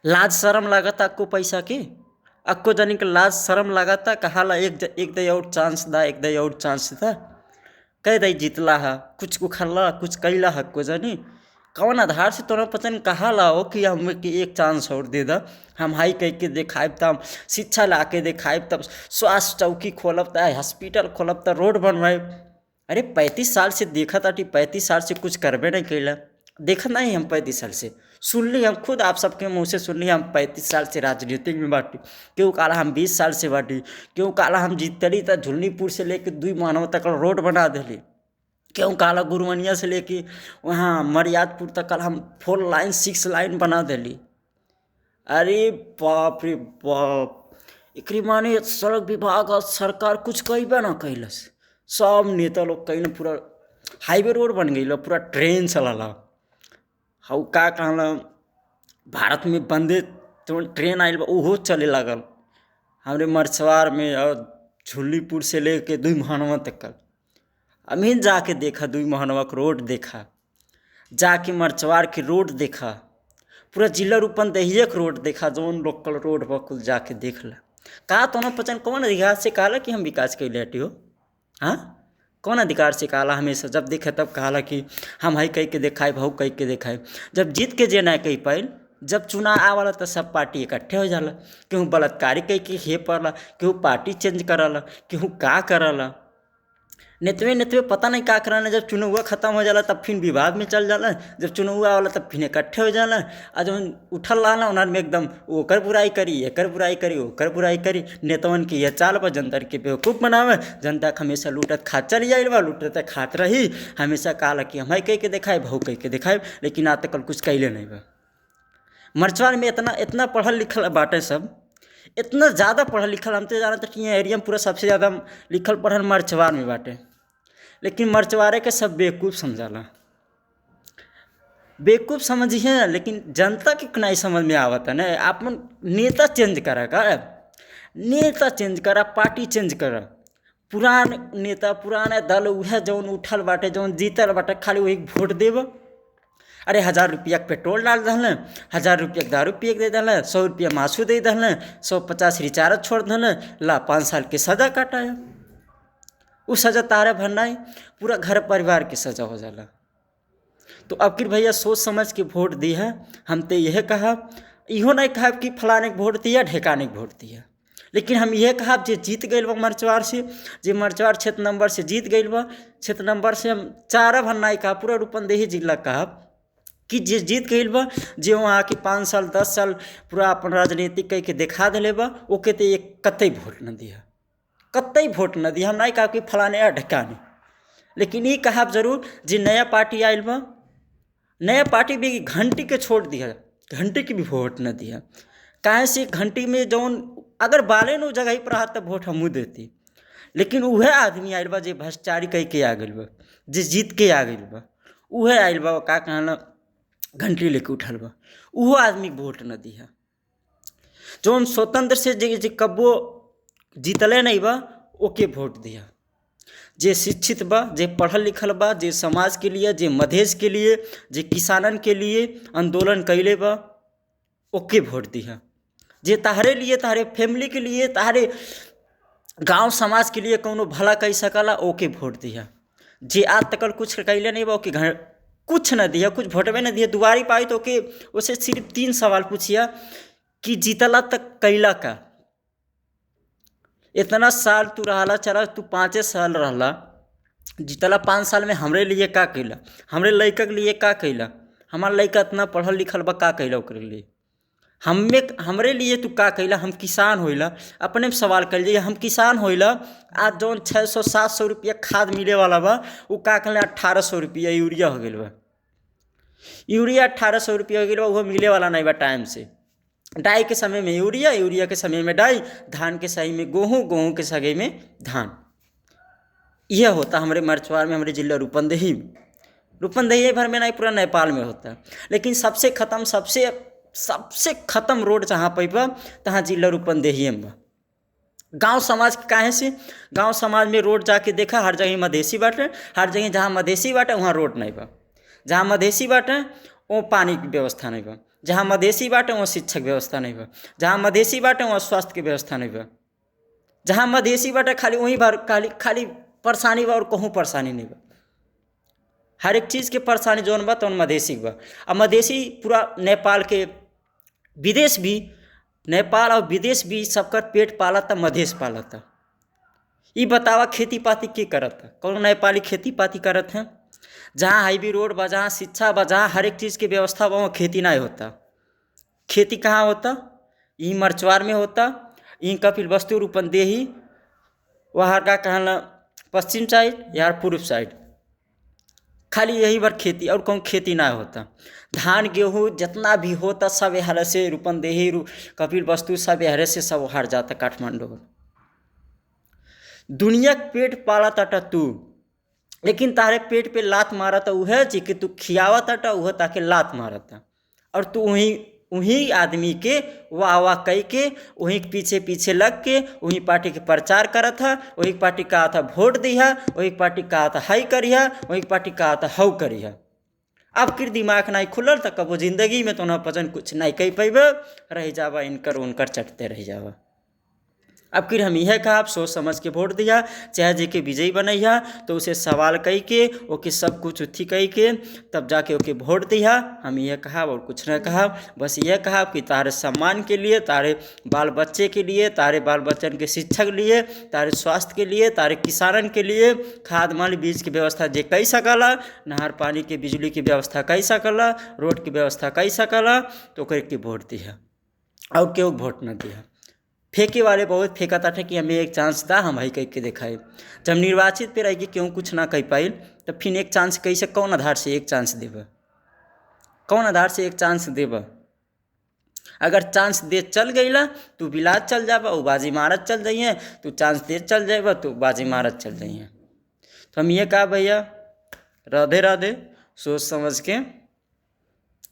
लाज शरम लागता अक्को पैसा के? अक्को जानी के लाज शरम लागता? कहाला एक दे और चांस दा, एक दे और चांस दा। कह दई जीतला है, कुछ उखड़ला, कुछ कैला है को जानी। कौन आधार से तोरा पता नहीं कहा लाओ कि हम कि एक चांस और दे दा। हम हाई कह के देखाब तब शिक्षा ला के देखाब, तब स्वास्थ्य चौकी खोलब, त हॉस्पिटल खोलब, त रोड बनवाए। अरे 35 साल से देखा ताटी, 35 साल से कुछ करबे नहीं कैला। देखा नहीं हम 35 साल से, सुन ली हम खुद आप सबके मुँह से सुन ली हम 35 साल से राजनीति में बाटी। क्यों काला हम 20 साल से बाटी। क्यों काला हम जीतली त झुलनीपुर से लेके 2 मानव तक रोड बना दिली। क्यों काला गुरवनिया से लेके वहाँ मरियादपुर तक हम 4 लाइन 6 लाइन बना दिली। अरे बाप रे बाप, एकरी माने सड़क विभाग और सरकार कुछ कहबे ना कैलस। सब नेता लोग कहीं ना पूरा हाईवे रोड बन गई, पूरा ट्रेन चलला। हाउ का कहला भारत में बंदे तो ट्रेन आइल ओहो चले लागल हमरे मरछवार में, और झुल्लीपुर से लेके 2 महानवा तक। अमीन जाके देखा 2 महानवा का रोड देखा, जाके मरछवार की रोड देखा, पूरा जिला रूपंदेहिया का रोड देखा, जौन लोकल रोड बकुल जाके देख ला। कहा तो ना पचन कौन अधिकार से कहला कि हम विकास कैले हटी हो? हाँ, कौन अधिकार से कहला? हमेशा जब देखे तब कहला कि हम हई कह के देखाए, भाऊ कह के देखाए। जब जीत के जे नहीं कह पाइल, जब चुनाव आवाला तो सब पार्टी इकट्ठे हो जाला। केहू बलात्कारी कह के हे पड़ला, केहू पार्टी चेंज करला, केहू का करला। नेतवे पता नहीं का कराना। जब चुनाव खत्म हो जाला तब फिर विवाद में चल जाला, जब चुनाव वाला तब फिर इकट्ठे हो जाला। और जब उठल रहा उन्हार में एकदम ओकर बुराई करी, एकर बुराई करी, ओकर बुराई करी। नेतवन के यह चाल बा जनता के बेवकूफ़ बनावे, जनता के हमेशा लूटत खात चल जाइल बा, लूटते खात रही। हमेशा कहला कि हम कह के दिखाए, भाऊ कह के दिखाए, लेकिन आज तक कुछ कैले नहीं बा। मरछवार में इतना पढ़ल लिखल बाटे सब, इतना ज़्यादा पढ़ल लिखल। हम तो जानते कि एरिया में पूरा सबसे ज़्यादा लिखल पढ़ल मरछवार में बाटे, लेकिन मरछवारे के सब बेवकूफ़ समझाला। बेवकूफ़ समझिए, लेकिन जनता के नहीं समझ में आवता ना। आप नेता चेंज करा का, नेता चेंज करा, पार्टी चेंज करा। पुरान नेता पुराना दल वह जौन उठल बाटे, जौन जीतल बाटे, खाली वही वोट देव। अरे 1000 रुपया के पेट्रोल डाल दहल, 1000 रुपया के दारू पिए दे दहल, 100 रुपया मासू दे दहल, 150 रिचार्ज छोड़ दहल, ला 5 साल की सज़ा काटाया। वो सज़ा तारे भरनाई पूरा घर परिवार की सज़ा हो जाला। तो अब कि भैया सोच समझ के वोट दी है। हम तो यह कहा, इहो नहीं कहा कि फलाने के वोट दिया, ढेकाने के वोट दिया, लेकिन हम यह कहा जे जीत गई बा मरछवार से, जे मरछवार क्षेत्र नंबर से जीत गई बा, क्षेत्र नंबर से हम चारा भरनाई कहा, पूरा रूपंदेही जिला कहा कि जे जीत गई बा, जे वहाँ के 5 साल 10 साल पूरा अपन राजनीतिक कह के दिखा दिले बा, ओके तो एक कतई वोट न दिया, कतई वोट न दिया। हम नहीं कहा कि फलाने या ढकाने, लेकिन ये कहा जरूर जे नया पार्टी आयल बा, नया पार्टी भी घंटी के छोड़ दिया, घंटी की भी वोट न दिया। काहे से घंटी में जौन अगर बाले न जगह पर रहा तब वोट हमू देती, लेकिन वह आदमी आयल बा जे भ्रष्टाचारी कह के आ गई बा, जे जीत के आ गई बा, वह आयल बा का कहना घंटी लेके उठल बा, वो आदमी वोट न दिया। जौन स्वतंत्र से जे कब्बो जीतले नहीं बा, ओके वोट दिया। जे शिक्षित बा, जे पढ़ल लिखल बा, जे समाज के लिए, जे मधेश के लिए, जे किसानन के लिए आंदोलन कैले बा, ओके वोट दिया। जे तहरे लिए, तहरे फैमिली के लिए, तहरे गांव समाज के लिए कोनो भला कह सकला, ओके वोट दिया। जे आज तक कुछ कैले नहीं बा, ओके घर कुछ न दिया, कुछ वोटवे न दिया। दुबारी पाई तो ओके उसे सिर्फ 3 सवाल पूछिया कि जीतला तक कैला का? इतना साल तू रहला, चला तू 5 साल रहला, जीतला 5 साल में हमरे लिए का कैला, हमरे लड़का के लिए का कैला? हमार लड़का इतना पढ़ल लिखल बा, का कैला ओकरे लिए? हमरे लिए तू का कैला? हम किसान होइला, अपने में सवाल कर लीजिए, हम किसान होइला, आज जौन 600-700 रुपया खाद मिले वाला बा, वो का कहले 1800 रुपया यूरिया हो गया बा। यूरिया 1800 रुपया हो गया बा, वो मिले वाला नहीं बा टाइम से। डाई के समय में यूरिया, यूरिया के समय में डाई, धान के सही में गेहूँ, गेहूँ के सगे में धान। यह होता हमारे मरछवार में, हमारे जिला रूपंदेही में। रूपंदेही भर में नहीं, पूरा नेपाल में होता है। लेकिन सबसे ख़त्म रोड जहाँ पे बा, तहाँ जिला रूपंदेही में बा। गांव समाज काहे से, गांव समाज में रोड जाके देखा, हर जगह मधेसी बाटे, हर जगह जहाँ मधेसी बाटे वहाँ रोड नहीं बा, जहाँ मधेसी बाटे वो पानी की व्यवस्था नहीं बा, जहाँ मधेसी बाटे वहाँ शिक्षक व्यवस्था नहीं बा, जहाँ मधेसी बाटे वहाँ स्वास्थ्य के व्यवस्था नहीं बा, जहाँ मधेसी बाटे खाली वहीं भर खाली खाली परेशानी बा और कहूँ परेशानी नहीं बा। हर एक चीज़ के परेशानी जौन बा तौन मधेसी बा। अब मधेसी पूरा नेपाल के विदेश भी, नेपाल और विदेश भी सबकर पेट पालता, मधेश पालता। ये बतावा खेती पाती के करता? कौन नेपाली खेती पाती करत हैं? जहाँ हाईवे रोड बा, जहाँ शिक्षा बा, जहाँ हर एक चीज़ की व्यवस्था बा, वहाँ खेती नहीं होता। खेती कहाँ होता? यहीं मरचवार में होता, यहीं कपिलवस्तु रूपंदेही, वहाँ का कहना पश्चिम साइड या पूर्व साइड, खाली यही बार खेती और कौन खेती ना होता। धान गेहूँ जितना भी होता सब यहाँ से रूपंदेही कपिलवस्तु सब यहाँ से सब हार जाता काठमांडू। दुनिया पेट पाला ताटा तू, लेकिन तारे पेट पे लात मारा था वह जी कि तू खियावा ताटा वह ताके लात मारा था, और तू वहीं वहीं आदमी के वाह वाह कह के वहीं पीछे पीछे लग के वहीं पार्टी के प्रचार करा था, वही पार्टी कहा था वोट दिया, वही पार्टी कहा था हाई करिया, वही पार्टी कहा था हाउ करिया। अब फिर दिमाग नहीं खुलल तो कबो जिंदगी में तो ना पचन कुछ नहीं कह पैबे, रह जावा इनकर उनकर चटते रह जावा। अब फिर हम यह कहा, आप सोच समझ के वोट दिया, चाहे जे के विजयी बनैया तो उसे सवाल कह के ओके सब कुछ उथी कह के तब जाके ओके वोट दिया। हम यह कहा और कुछ न कहा, बस यह कहा कि तारे सम्मान के लिए, तारे बाल बच्चे के लिए, तारे बाल बच्चन के शिक्षा के लिए, तारे स्वास्थ्य के लिए, तारे किसानन के लिए खाद माल बीज की व्यवस्था जे कह सकला, नहर पानी के बिजली की व्यवस्था कह सकला, रोड की व्यवस्था कह सकला, तो ओकरे के वोट दिया और केहू वोट न दिया। फेंके वाले बहुत फेंका था कि हमें एक चांस था, हम ही कह के दिखाए। जब निर्वाचित पे रहेगी क्यों कुछ ना कह पाई, तो फिर एक चांस कैसे, कौन आधार से एक चांस देव, कौन आधार से एक चांस देव? अगर चांस दे चल गईला तू बिलाज चल जाबा, वो बाजी मारत चल जाइए, तू चांस दे चल जाएगा तो बाजी मारत चल जाइए। तो हम ये कहा भैया राधे राधे, सोच समझ के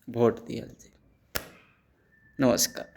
वोट दिया। नमस्कार।